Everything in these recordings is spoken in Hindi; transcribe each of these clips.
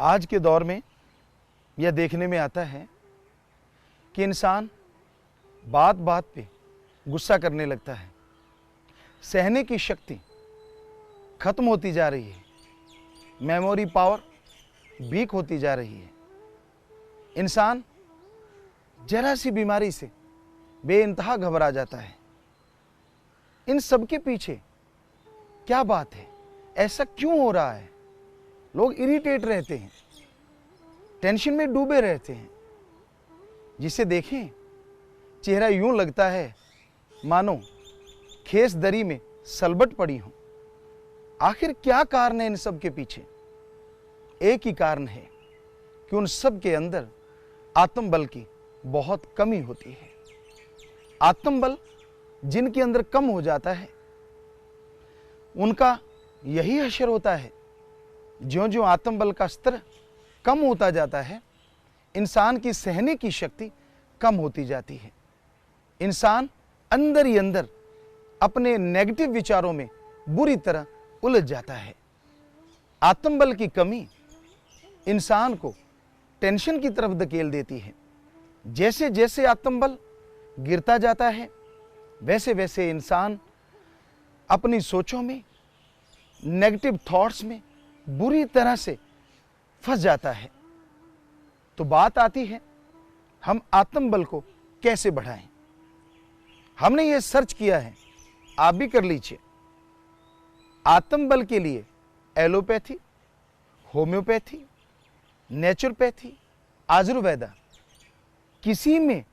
आज के दौर में यह देखने में आता है कि इंसान बात बात पे गुस्सा करने लगता है। सहने की शक्ति खत्म होती जा रही है, मेमोरी पावर वीक होती जा रही है। इंसान जरा सी बीमारी से बेइंतहा घबरा जाता है। इन सब के पीछे क्या बात है? ऐसा क्यों हो रहा है? लोग इरिटेट रहते हैं, टेंशन में डूबे रहते हैं, जिसे देखें चेहरा यूं लगता है मानो खेस दरी में सलबट पड़ी हो। आखिर क्या कारण है इन सब के पीछे? एक ही कारण है कि उन सब के अंदर आत्मबल की बहुत कमी होती है। आत्मबल जिनके अंदर कम हो जाता है उनका यही असर होता है, ज्यों ज्यों आत्मबल का स्तर कम होता जाता है इंसान की सहने की शक्ति कम होती जाती है। इंसान अंदर ही अंदर अपने नेगेटिव विचारों में बुरी तरह उलझ जाता है। आत्मबल की कमी इंसान को टेंशन की तरफ धकेल देती है। जैसे जैसे आत्मबल गिरता जाता है वैसे वैसे इंसान अपनी सोचों में, नेगेटिव थॉट्स में बुरी तरह से फंस जाता है। तो बात आती है हम आत्मबल को कैसे बढ़ाएं। हमने ये सर्च किया है, आप भी कर लीजिए। आत्मबल के लिए एलोपैथी, होम्योपैथी, नेचुरोपैथी, आयुर्वेदा, किसी में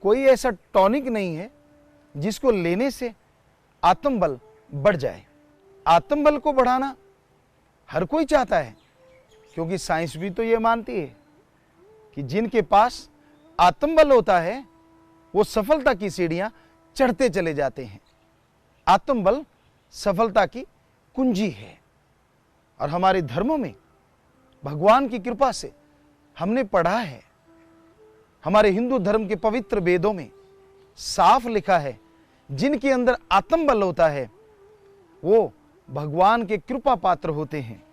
कोई ऐसा टॉनिक नहीं है जिसको लेने से आत्मबल बढ़ जाए। आत्मबल को बढ़ाना हर कोई चाहता है, क्योंकि साइंस भी तो ये मानती है कि जिनके पास आत्मबल होता है वो सफलता की सीढ़ियां चढ़ते चले जाते हैं। आत्मबल सफलता की कुंजी है। और हमारे धर्मों में भगवान की कृपा से हमने पढ़ा है, हमारे हिंदू धर्म के पवित्र वेदों में साफ लिखा है जिनके अंदर आत्मबल होता है वो भगवान के कृपा पात्र होते हैं।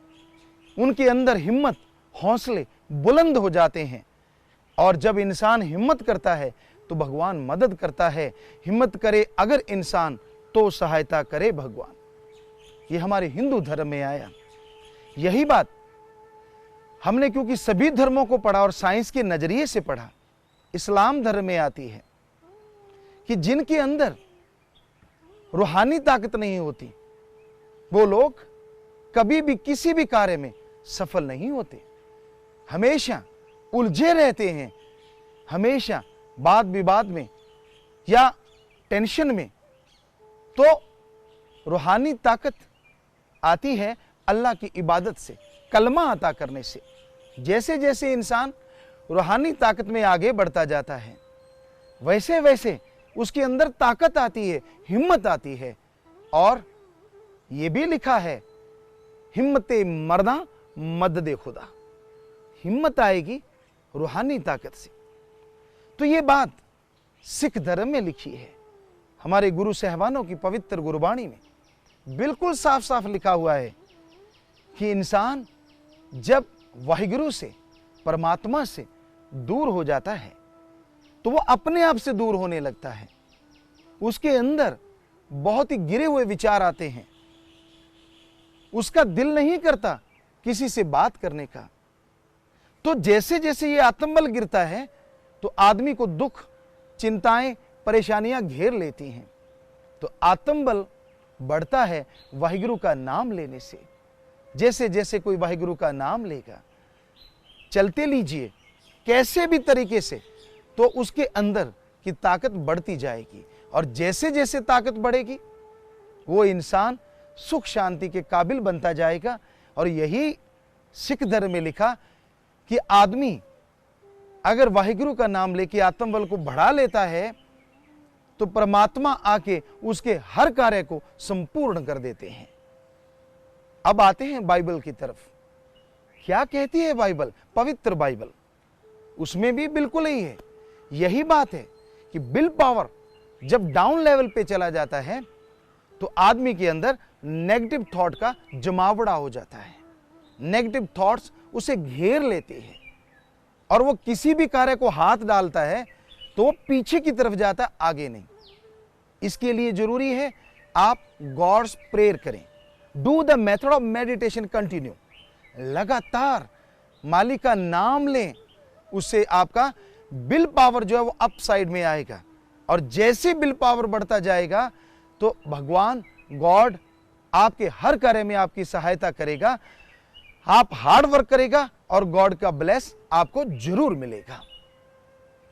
उनके अंदर हिम्मत, हौसले बुलंद हो जाते हैं। और जब इंसान हिम्मत करता है तो भगवान मदद करता है। हिम्मत करे अगर इंसान तो सहायता करे भगवान। ये हमारे हिंदू धर्म में आया। यही बात हमने क्योंकि सभी धर्मों को पढ़ा और साइंस के नजरिए से पढ़ा, इस्लाम धर्म में आती है कि जिनके अंदर रूहानी ताकत नहीं होती वो लोग कभी भी किसी भी कार्य में सफल नहीं होते, हमेशा उलझे रहते हैं, हमेशा वाद विवाद में या टेंशन में। तो रूहानी ताकत आती है अल्लाह की इबादत से, कलमा अता करने से। जैसे जैसे इंसान रूहानी ताकत में आगे बढ़ता जाता है वैसे वैसे उसके अंदर ताकत आती है, हिम्मत आती है। और ये भी लिखा है हिम्मते मर्दा मददे खुदा, हिम्मत आएगी रूहानी ताकत से। तो ये बात सिख धर्म में लिखी है। हमारे गुरु साहबानों की पवित्र गुरबाणी में बिल्कुल साफ साफ लिखा हुआ है कि इंसान जब वाहिगुरु से, परमात्मा से दूर हो जाता है तो वो अपने आप से दूर होने लगता है। उसके अंदर बहुत ही गिरे हुए विचार आते हैं, उसका दिल नहीं करता किसी से बात करने का। तो जैसे जैसे ये आत्मबल गिरता है तो आदमी को दुख, चिंताएं, परेशानियां घेर लेती हैं। तो आत्मबल बढ़ता है वाहिगुरु का नाम लेने से। जैसे जैसे कोई वाहिगुरु का नाम लेगा, चलते लीजिए कैसे भी तरीके से, तो उसके अंदर की ताकत बढ़ती जाएगी। और जैसे जैसे ताकत बढ़ेगी वो इंसान सुख शांति के काबिल बनता जाएगा। और यही सिख धर्म में लिखा कि आदमी अगर वाहिगुरु का नाम लेके आत्मबल को बढ़ा लेता है तो परमात्मा आके उसके हर कार्य को संपूर्ण कर देते हैं। अब आते हैं बाइबल की तरफ। क्या कहती है बाइबल, पवित्र बाइबल? उसमें भी बिल्कुल ही है, यही बात है कि विल पावर जब डाउन लेवल पे चला जाता है तो आदमी के अंदर नेगेटिव थॉट का जमावड़ा हो जाता है। नेगेटिव थॉट्स उसे घेर लेती है और वो किसी भी कार्य को हाथ डालता है तो वो पीछे की तरफ जाता, आगे नहीं। इसके लिए जरूरी है आप गॉड्स प्रेयर करें। Do the method of meditation continue. लगातार मालिक का नाम लें, उससे आपका विल पावर जो है वो अप साइड में आएगा और जैसे विल पावर बढ़ता जाएगा तो भगवान गॉड आपके हर कार्य में आपकी सहायता करेगा। आप हार्ड वर्क करेगा और गॉड का ब्लेस आपको जरूर मिलेगा।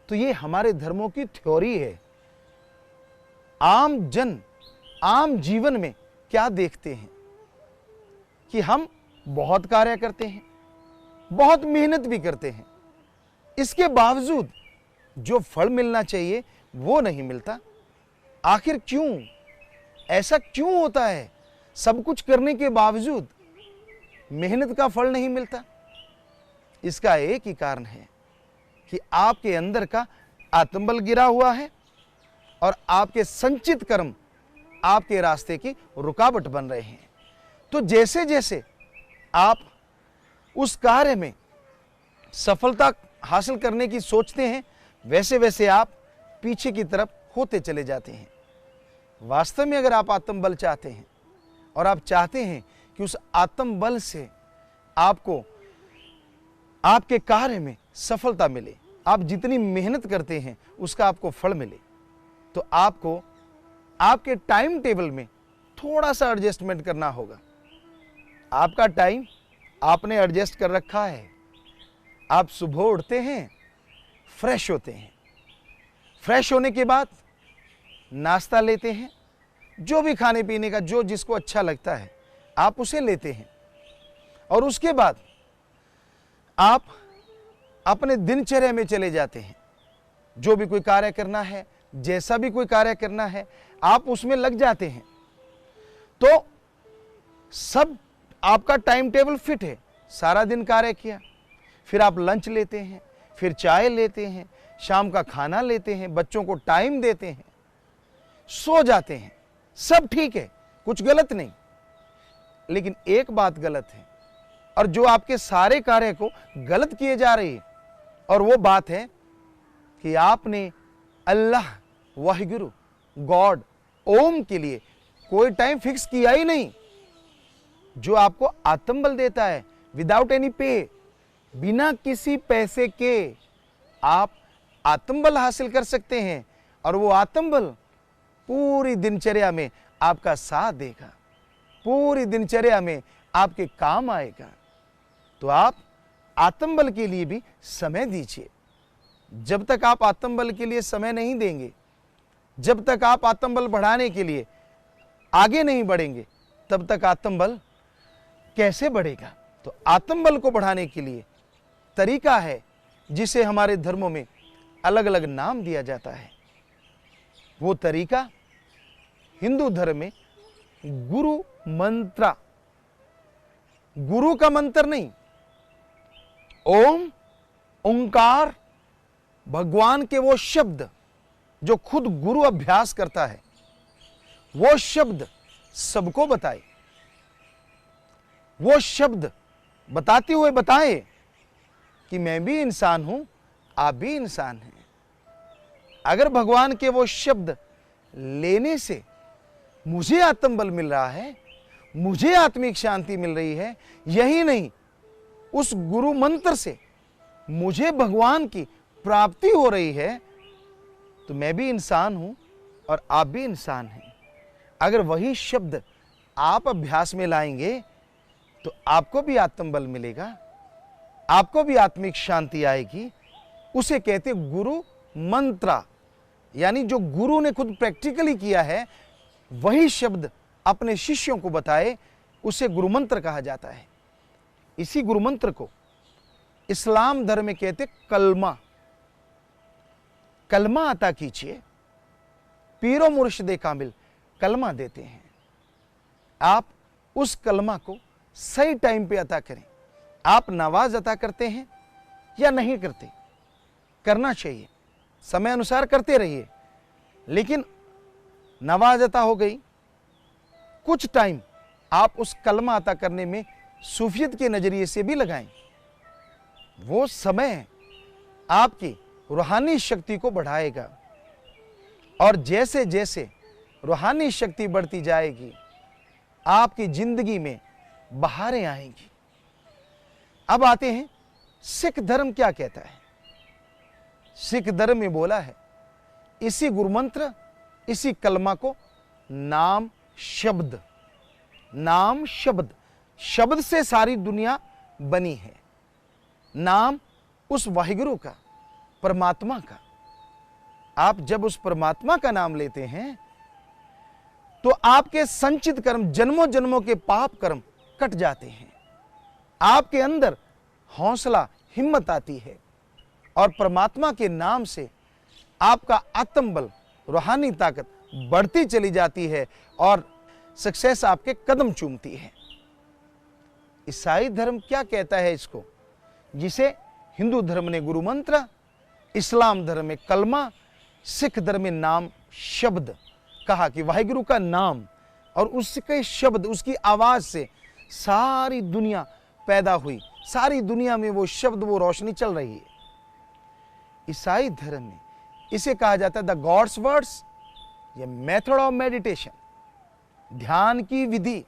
तो ये हमारे धर्मों की थ्योरी है। आम जन आम जीवन में क्या देखते हैं कि हम बहुत कार्य करते हैं, बहुत मेहनत भी करते हैं, इसके बावजूद जो फल मिलना चाहिए वो नहीं मिलता। आखिर क्यों? ऐसा क्यों होता है? सब कुछ करने के बावजूद मेहनत का फल नहीं मिलता। इसका एक ही कारण है कि आपके अंदर का आत्मबल गिरा हुआ है और आपके संचित कर्म आपके रास्ते की रुकावट बन रहे हैं। तो जैसे जैसे आप उस कार्य में सफलता हासिल करने की सोचते हैं, वैसे वैसे आप पीछे की तरफ होते चले जाते हैं। वास्तव में अगर आप आत्मबल चाहते हैं और आप चाहते हैं कि उस आत्मबल से आपको आपके कार्य में सफलता मिले, आप जितनी मेहनत करते हैं उसका आपको फल मिले, तो आपको आपके टाइम टेबल में थोड़ा सा एडजस्टमेंट करना होगा। आपका टाइम आपने एडजस्ट कर रखा है। आप सुबह उठते हैं, फ्रेश होते हैं, फ्रेश होने के बाद नाश्ता लेते हैं, जो भी खाने पीने का जो जिसको अच्छा लगता है आप उसे लेते हैं और उसके बाद आप अपने दिनचर्या में चले जाते हैं। जो भी कोई कार्य करना है, जैसा भी कोई कार्य करना है, आप उसमें लग जाते हैं। तो सब आपका टाइम टेबल फिट है। सारा दिन कार्य किया, फिर आप लंच लेते हैं, फिर चाय लेते हैं, शाम का खाना लेते हैं, बच्चों को टाइम देते हैं, सो जाते हैं। सब ठीक है, कुछ गलत नहीं। लेकिन एक बात गलत है और जो आपके सारे कार्य को गलत किए जा रही है, और वो बात है कि आपने अल्लाह, वाहिगुरु, गॉड, ओम के लिए कोई टाइम फिक्स किया ही नहीं, जो आपको आत्मबल देता है विदाउट एनी पे। बिना किसी पैसे के आप आत्मबल हासिल कर सकते हैं और वो आत्मबल पूरी दिनचर्या में आपका साथ देगा, पूरी दिनचर्या में आपके काम आएगा। तो आप आत्मबल के लिए भी समय दीजिए। जब तक आप आत्मबल के लिए समय नहीं देंगे, जब तक आप आत्मबल बढ़ाने के लिए आगे नहीं बढ़ेंगे, तब तक आत्मबल कैसे बढ़ेगा? तो आत्मबल को बढ़ाने के लिए तरीका है जिसे हमारे धर्मों में अलग अलग नाम दिया जाता है। वो तरीका हिंदू धर्म में गुरु मंत्र, गुरु का मंत्र नहीं, ओम, ओंकार, भगवान के वो शब्द जो खुद गुरु अभ्यास करता है, वो शब्द सबको बताए, वो शब्द बताते हुए बताए कि मैं भी इंसान हूं, आप भी इंसान हैं। अगर भगवान के वो शब्द लेने से मुझे आत्मबल मिल रहा है, मुझे आत्मिक शांति मिल रही है, यही नहीं, उस गुरु मंत्र से मुझे भगवान की प्राप्ति हो रही है, तो मैं भी इंसान हूं और आप भी इंसान हैं। अगर वही शब्द आप अभ्यास में लाएंगे तो आपको भी आत्मबल मिलेगा, आपको भी आत्मिक शांति आएगी। उसे कहते गुरु मंत्र, यानी जो गुरु ने खुद प्रैक्टिकली किया है, वही शब्द अपने शिष्यों को बताए, उसे गुरु मंत्र कहा जाता है। इसी गुरु मंत्र को इस्लाम धर्म में कहते कलमा। कलमा अता कीजिए, पीरो मुर्शिदे कामिल कलमा देते हैं। आप उस कलमा को सही टाइम पे अता करें। आप नमाज अता करते हैं या नहीं करते, करना चाहिए, समय अनुसार करते रहिए। लेकिन नमाज अता हो गई, कुछ टाइम आप उस कलमा अता करने में सूफियत के नजरिए से भी लगाएं। वो समय आपकी रूहानी शक्ति को बढ़ाएगा, और जैसे जैसे रूहानी शक्ति बढ़ती जाएगी आपकी जिंदगी में बहारें आएंगी। अब आते हैं सिख धर्म क्या कहता है। सिख धर्म में बोला है इसी गुरुमंत्र, इसी कलमा को नाम शब्द, नाम शब्द, शब्द से सारी दुनिया बनी है। नाम उस वाहिगुरु का, परमात्मा का। आप जब उस परमात्मा का नाम लेते हैं तो आपके संचित कर्म, जन्मों जन्मों के पाप कर्म कट जाते हैं। आपके अंदर हौसला, हिम्मत आती है, और परमात्मा के नाम से आपका आत्मबल, रूहानी ताकत बढ़ती चली जाती है, और सक्सेस आपके कदम चूमती है। ईसाई धर्म क्या कहता है इसको, जिसे हिंदू धर्म ने गुरु मंत्र, इस्लाम धर्म में कलमा, सिख धर्म में नाम शब्द कहा कि वाहिगुरु का नाम और उसके शब्द, उसकी आवाज से सारी दुनिया पैदा हुई, सारी दुनिया में वो शब्द, वो रोशनी चल रही है। ईसाई धर्म में इसे कहा जाता है द गॉड्स वर्ड्स, या मेथड ऑफ मेडिटेशन, ध्यान की विधि।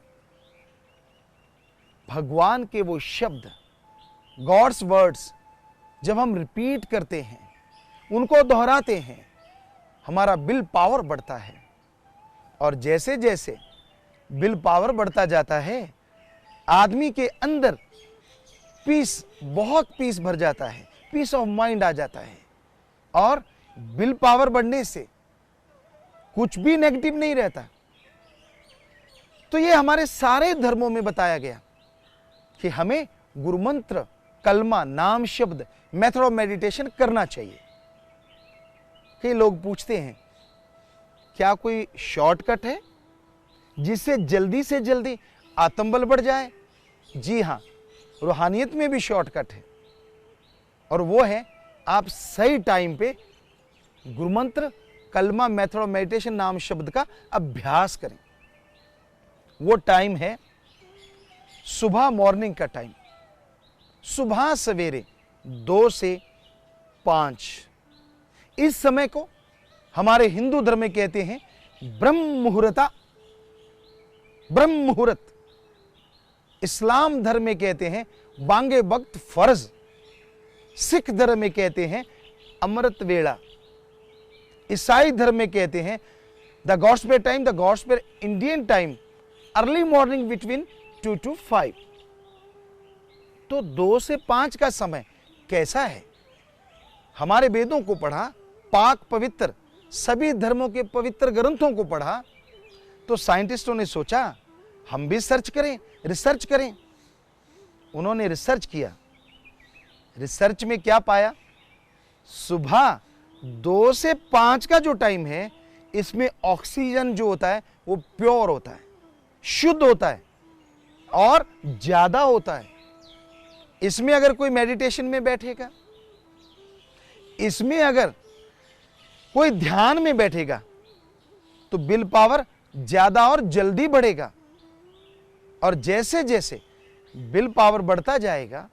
भगवान के वो शब्द, गॉड्स वर्ड्स, जब हम रिपीट करते हैं, उनको दोहराते हैं, हमारा विल पावर बढ़ता है, और जैसे जैसे विल पावर बढ़ता जाता है आदमी के अंदर पीस, बहुत पीस भर जाता है, पीस ऑफ माइंड आ जाता है, और विल पावर बढ़ने से कुछ भी नेगेटिव नहीं रहता। तो ये हमारे सारे धर्मों में बताया गया कि हमें गुरुमंत्र, कलमा, नाम शब्द, मेथड ऑफ मेडिटेशन करना चाहिए। कई लोग पूछते हैं क्या कोई शॉर्टकट है जिससे जल्दी से जल्दी आत्मबल बढ़ जाए? जी हाँ, रूहानियत में भी शॉर्टकट है, और वो है आप सही टाइम पे गुरुमंत्र, कलमा, मेथड ऑफ मेडिटेशन, नाम शब्द का अभ्यास करें। वो टाइम है सुबह, मॉर्निंग का टाइम, सुबह सवेरे 2 से 5। इस समय को हमारे हिंदू धर्म में कहते हैं ब्रह्म मुहूर्ता, ब्रह्म मुहूर्त। इस्लाम धर्म में कहते हैं बांगे वक्त फर्ज। सिख धर्म में कहते हैं अमृत वेला। ईसाई धर्म में कहते हैं the gospel time, the gospel Indian time, early morning between 2 to 5। तो 2 से 5 का समय कैसा है? हमारे वेदों को पढ़ा, पाक पवित्र सभी धर्मों के पवित्र ग्रंथों को पढ़ा, तो साइंटिस्टों ने सोचा हम भी सर्च करें, रिसर्च करें। उन्होंने रिसर्च किया। रिसर्च में क्या पाया? सुबह 2 से 5 का जो टाइम है, इसमें ऑक्सीजन जो होता है वो प्योर होता है, शुद्ध होता है, और ज्यादा होता है। इसमें अगर कोई मेडिटेशन में बैठेगा, इसमें अगर कोई ध्यान में बैठेगा, तो विल पावर ज्यादा और जल्दी बढ़ेगा, और जैसे जैसे विल पावर बढ़ता जाएगा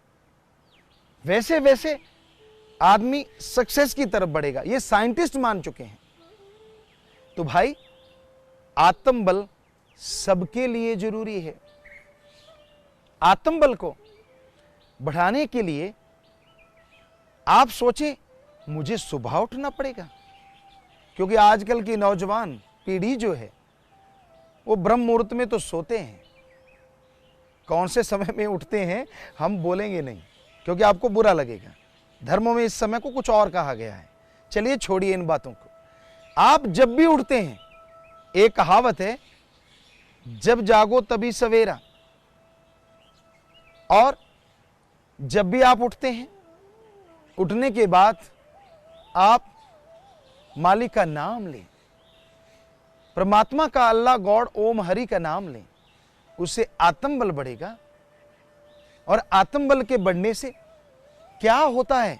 वैसे वैसे आदमी सक्सेस की तरफ बढ़ेगा। ये साइंटिस्ट मान चुके हैं। तो भाई, आत्मबल सबके लिए जरूरी है। आत्मबल को बढ़ाने के लिए आप सोचें मुझे सुबह उठना पड़ेगा, क्योंकि आजकल की नौजवान पीढ़ी जो है वो ब्रह्म मुहूर्त में तो सोते हैं। कौन से समय में उठते हैं हम बोलेंगे नहीं, क्योंकि आपको बुरा लगेगा। धर्मों में इस समय को कुछ और कहा गया है। चलिए छोड़िए इन बातों को। आप जब भी उठते हैं, एक कहावत है, जब जागो तभी सवेरा। और जब भी आप उठते हैं, उठने के बाद आप मालिक का नाम लें, परमात्मा का, अल्लाह, गॉड, ओम हरि का नाम लें। उससे आत्मबल बढ़ेगा, और आत्मबल के बढ़ने से क्या होता है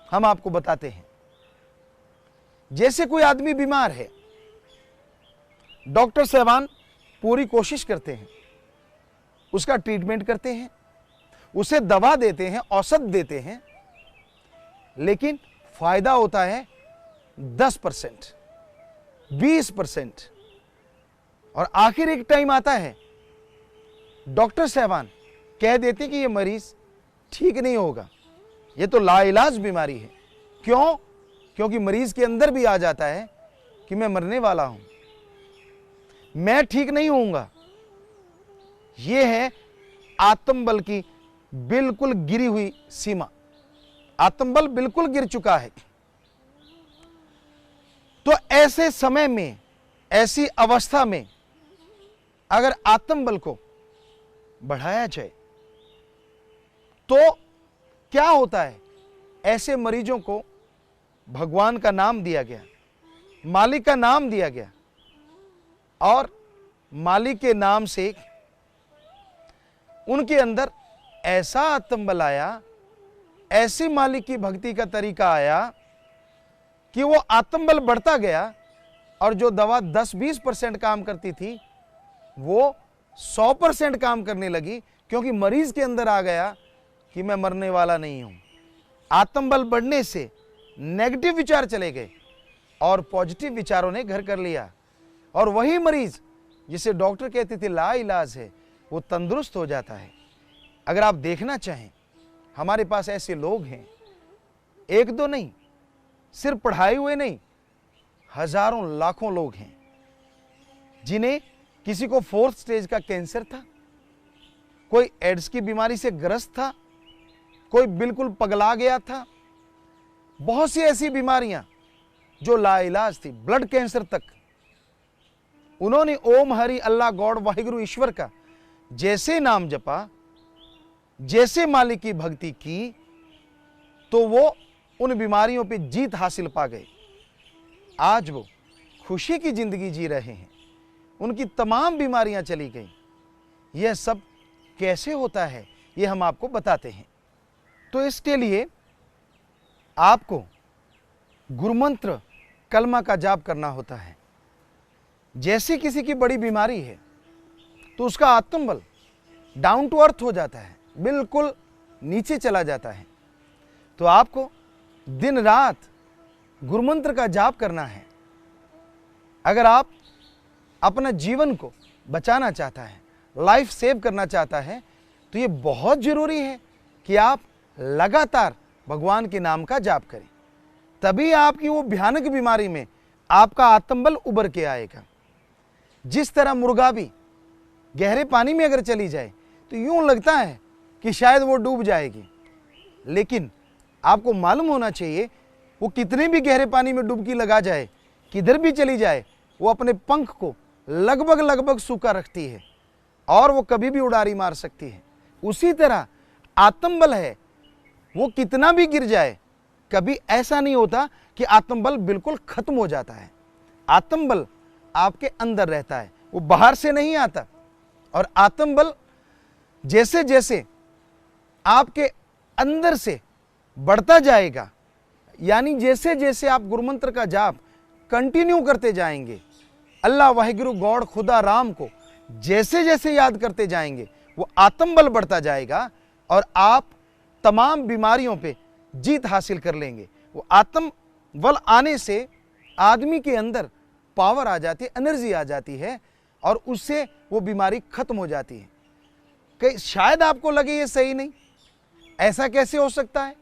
हम आपको बताते हैं। जैसे कोई आदमी बीमार है, डॉक्टर साहबान पूरी कोशिश करते हैं, उसका ट्रीटमेंट करते हैं, उसे दवा देते हैं, औषध देते हैं, लेकिन फायदा होता है 10%, 20%। और आखिर एक टाइम आता है डॉक्टर साहबान कह देते कि ये मरीज ठीक नहीं होगा, ये तो लाइलाज बीमारी है। क्यों? क्योंकि मरीज के अंदर भी आ जाता है कि मैं मरने वाला हूं, मैं ठीक नहीं होऊंगा। यह है आत्मबल की बिल्कुल गिरी हुई सीमा। आत्मबल बिल्कुल गिर चुका है। तो ऐसे समय में, ऐसी अवस्था में अगर आत्मबल को बढ़ाया जाए तो क्या होता है? ऐसे मरीजों को भगवान का नाम दिया गया, मालिक का नाम दिया गया, और मालिक के नाम से उनके अंदर ऐसा आत्मबल आया, ऐसी मालिक की भक्ति का तरीका आया कि वो आत्मबल बढ़ता गया, और जो दवा 10-20% काम करती थी वो 100% काम करने लगी, क्योंकि मरीज के अंदर आ गया कि मैं मरने वाला नहीं हूं। आत्मबल बढ़ने से नेगेटिव विचार चले गए और पॉजिटिव विचारों ने घर कर लिया, और वही मरीज जिसे डॉक्टर कहते थे लाइलाज है, वो तंदुरुस्त हो जाता है। अगर आप देखना चाहें, हमारे पास ऐसे लोग हैं, एक दो नहीं, सिर्फ पढ़ाए हुए नहीं, हजारों लाखों लोग हैं जिन्हें किसी को 4th स्टेज का कैंसर था, कोई एड्स की बीमारी से ग्रस्त था, कोई बिल्कुल पगला गया था। बहुत सी ऐसी बीमारियां जो लाइलाज थी, ब्लड कैंसर तक। उन्होंने ओम हरि अल्लाह गॉड वाहिगुरु ईश्वर का जैसे नाम जपा, जैसे मालिक की भक्ति की, तो वो उन बीमारियों पे जीत हासिल पा गए। आज वो खुशी की जिंदगी जी रहे हैं, उनकी तमाम बीमारियां चली गई। यह सब कैसे होता है, ये हम आपको बताते हैं। तो इसके लिए आपको गुरुमंत्र कलमा का जाप करना होता है। जैसे किसी की बड़ी बीमारी है तो उसका आत्मबल डाउन टू अर्थ हो जाता है, बिल्कुल नीचे चला जाता है। तो आपको दिन रात गुरुमंत्र का जाप करना है। अगर आप अपना जीवन को बचाना चाहता है, लाइफ सेव करना चाहता है, तो ये बहुत जरूरी है कि आप लगातार भगवान के नाम का जाप करें। तभी आपकी वो भयानक बीमारी में आपका आत्मबल उभर के आएगा। जिस तरह मुर्गा भी गहरे पानी में अगर चली जाए तो यूं लगता है कि शायद वो डूब जाएगी, लेकिन आपको मालूम होना चाहिए वो कितने भी गहरे पानी में डुबकी लगा जाए, किधर भी चली जाए, वो अपने पंख को लगभग सूखा रखती है और वो कभी भी उड़ारी मार सकती है। उसी तरह आत्मबल है, वो कितना भी गिर जाए, कभी ऐसा नहीं होता कि आत्मबल बिल्कुल खत्म हो जाता है। आत्मबल आपके अंदर रहता है, वो बाहर से नहीं आता। और आत्मबल जैसे जैसे आपके अंदर से बढ़ता जाएगा, यानी जैसे जैसे आप गुरुमंत्र का जाप कंटिन्यू करते जाएंगे, अल्लाह वाहिगुरु गॉड खुदा राम को जैसे जैसे याद करते जाएंगे, वो आत्मबल बढ़ता जाएगा और आप तमाम बीमारियों पे जीत हासिल कर लेंगे। वो आत्मबल आने से आदमी के अंदर पावर आ जाती है, एनर्जी आ जाती है और उससे वो बीमारी खत्म हो जाती है। कि शायद आपको लगे ये सही नहीं, ऐसा कैसे हो सकता है?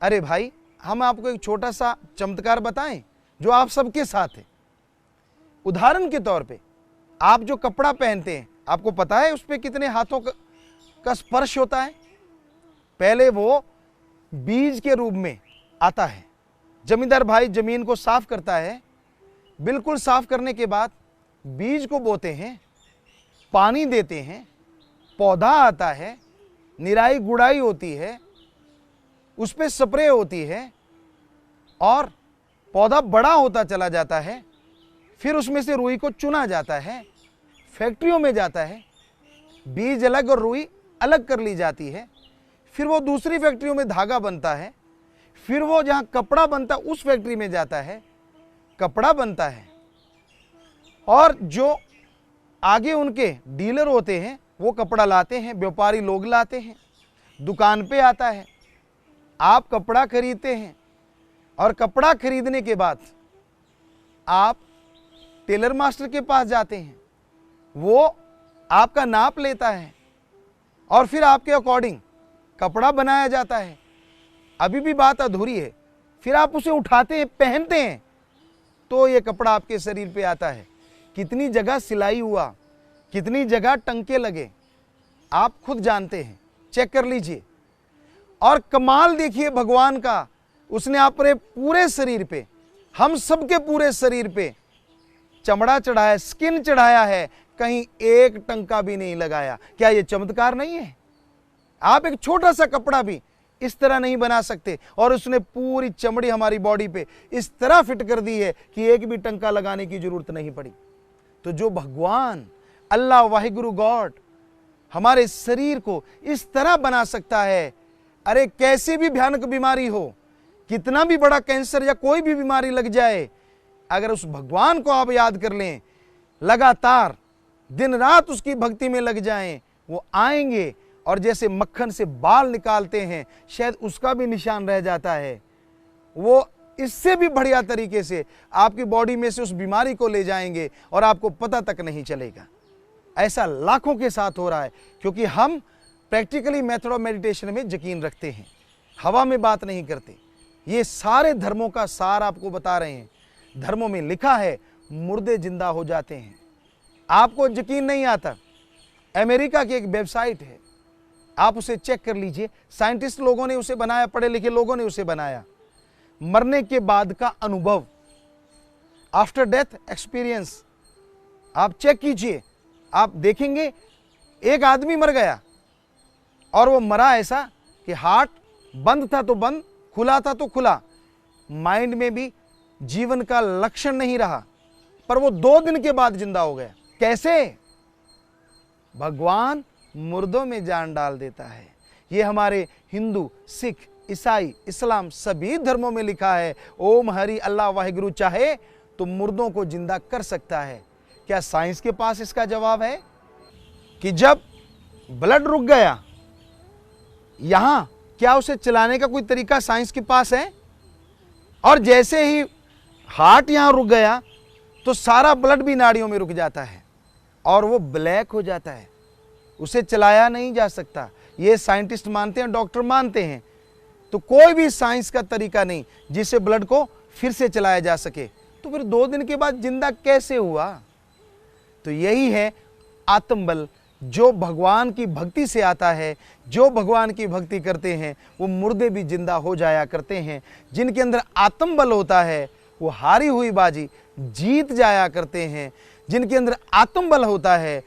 अरे भाई, हम आपको एक छोटा सा चमत्कार बताएं जो आप सबके साथ है। उदाहरण के तौर पे आप जो कपड़ा पहनते हैं, आपको पता है उस पे कितने हाथों का स्पर्श होता है? पहले वो बीज के रूप में आता है। जमींदार भाई जमीन को साफ करता है, बिल्कुल साफ करने के बाद बीज को बोते हैं, पानी देते हैं, पौधा आता है, निराई गुड़ाई होती है, उस पे स्प्रे होती है और पौधा बड़ा होता चला जाता है। फिर उसमें से रुई को चुना जाता है, फैक्ट्रियों में जाता है, बीज अलग और रुई अलग कर ली जाती है। फिर वो दूसरी फैक्ट्रियों में धागा बनता है, फिर वो जहां कपड़ा बनता है उस फैक्ट्री में जाता है, कपड़ा बनता है। और जो आगे उनके डीलर होते हैं वो कपड़ा लाते हैं, व्यापारी लोग लाते हैं। दुकान पे आता है, आप कपड़ा खरीदते हैं और कपड़ा खरीदने के बाद आप टेलर मास्टर के पास जाते हैं, वो आपका नाप लेता है और फिर आपके अकॉर्डिंग कपड़ा बनाया जाता है। अभी भी बात अधूरी है, फिर आप उसे उठाते हैं, पहनते हैं, तो ये कपड़ा आपके शरीर पे आता है। कितनी जगह सिलाई हुआ, कितनी जगह टंके लगे, आप खुद जानते हैं, चेक कर लीजिए। और कमाल देखिए भगवान का, उसने अपने पूरे शरीर पे, हम सबके पूरे शरीर पे चमड़ा चढ़ाया, स्किन चढ़ाया है, कहीं एक टंका भी नहीं लगाया। क्या ये चमत्कार नहीं है? आप एक छोटा सा कपड़ा भी इस तरह नहीं बना सकते, और उसने पूरी चमड़ी हमारी बॉडी पे इस तरह फिट कर दी है कि एक भी टंका लगाने की जरूरत नहीं पड़ी। तो जो भगवान अल्लाह वाहिगुरु गॉड हमारे शरीर को इस तरह बना सकता है, अरे कैसी भी भयानक बीमारी हो, कितना भी बड़ा कैंसर या कोई भी बीमारी लग जाए, अगर उस भगवान को आप याद कर लें, लगातार दिन रात उसकी भक्ति में लग जाएं, वो आएंगे और जैसे मक्खन से बाल निकालते हैं, शायद उसका भी निशान रह जाता है, वो इससे भी बढ़िया तरीके से आपकी बॉडी में से उस बीमारी को ले जाएंगे और आपको पता तक नहीं चलेगा। ऐसा लाखों के साथ हो रहा है, क्योंकि हम प्रैक्टिकली मेथड ऑफ मेडिटेशन में यकीन रखते हैं, हवा में बात नहीं करते। ये सारे धर्मों का सार आपको बता रहे हैं। धर्मों में लिखा है मुर्दे जिंदा हो जाते हैं। आपको यकीन नहीं आता, अमेरिका की एक वेबसाइट है, आप उसे चेक कर लीजिए। साइंटिस्ट लोगों ने उसे बनाया, पढ़े लिखे लोगों ने उसे बनाया। मरने के बाद का अनुभव, आफ्टर डेथ एक्सपीरियंस, आप चेक कीजिए, आप देखेंगे एक आदमी मर गया और वो मरा ऐसा कि हार्ट बंद था तो बंद, खुला था तो खुला, माइंड में भी जीवन का लक्षण नहीं रहा, पर वो 2 दिन के बाद जिंदा हो गया। कैसे? भगवान मुर्दों में जान डाल देता है। ये हमारे हिंदू, सिख, ईसाई, इस्लाम सभी धर्मों में लिखा है। ओम हरि अल्लाह वाहिगुरु चाहे तो मुर्दों को जिंदा कर सकता है। क्या साइंस के पास इसका जवाब है? कि जब ब्लड रुक गया यहां, क्या उसे चलाने का कोई तरीका साइंस के पास है? और जैसे ही हार्ट यहां रुक गया तो सारा ब्लड भी नाड़ियों में रुक जाता है और वो ब्लैक हो जाता है, उसे चलाया नहीं जा सकता। ये साइंटिस्ट मानते हैं, डॉक्टर मानते हैं। तो कोई भी साइंस का तरीका नहीं जिससे ब्लड को फिर से चलाया जा सके। तो फिर 2 दिन के बाद जिंदा कैसे हुआ? तो यही है आत्मबल, जो भगवान की भक्ति से आता है। जो भगवान की भक्ति करते हैं वो मुर्दे भी जिंदा हो जाया करते हैं। जिनके अंदर आत्मबल होता है वो हारी हुई बाजी जीत जाया करते हैं। जिनके अंदर आत्मबल होता है,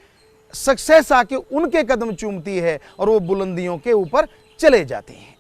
सक्सेस आके उनके कदम चूमती है और वो बुलंदियों के ऊपर चले जाते हैं।